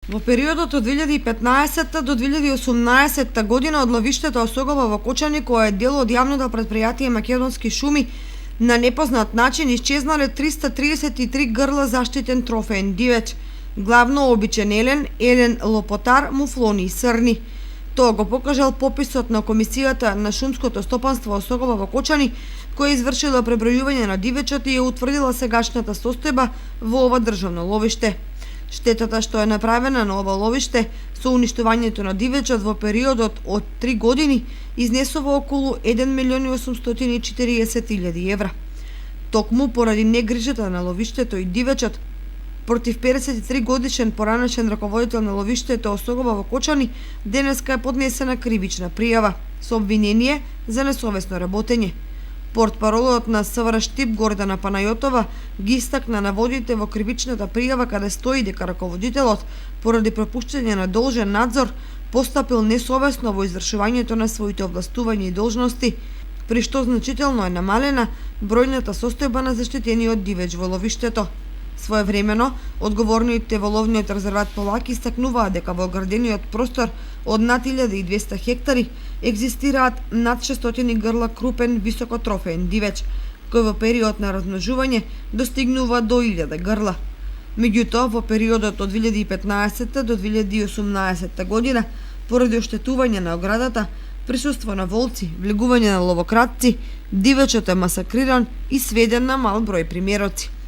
Во периодот од 2015 до 2018 година од ловиштето Осогова во Кочани, кој е дел од јавното претпријатие Македонски шуми, на непознат начин исчезнале 333 грла заштитен трофеен дивеч, главно обичен елен, лопотар, муфлони и срни. Тоа го покажал пописот на Комисијата на шумското стопанство Осогова во Кочани, која извршила пребројување на дивечот и ја утврдила сегашната состојба во ова државно ловиште. Штетата што е направена на ова ловиште со уништувањето на дивечот во периодот од 3 години изнесува околу 1.840.000 евра. Токму поради негрижата на ловиштето и дивечот, против 53 годишен поранешен раководител на ловиштето Осогова во Кочани, денеска е поднесена кривична пријава со обвинение за несовесно работење. Портпаролот на СВР Штип Гордана Панајотова ги истакна наводите во кривичната пријава каде стои дека раководителот, поради пропуштање на должен надзор, постапил несовесно во извршувањето на своите овластувања и должности, при што значително е намалена бројната состојба на заштитениот дивеч во ловиштето. Своевремено, одговорните во ловниот резерват Полак истакнуваат дека во оградениот простор од над 1200 хектари екзистираат над 600 грла крупен високотрофеен дивеч, кој во период на размножување достигнува до 1000 грла. Меѓутоа, во периодот од 2015 до 2018 година, поради оштетување на оградата, присуство на волци, влегување на ловократци, дивечот е масакриран и сведен на мал број примероци.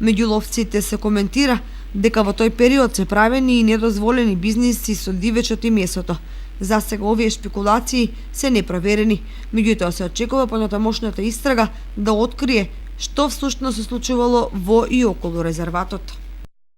Меѓу ловците се коментира дека во тој период се правени и недозволени бизниси со дивечот и месото. За сега овие шпекулации се непроверени, меѓутоа се очекува понатамошната истрага да открие што всушност се случувало во и околу резерватот.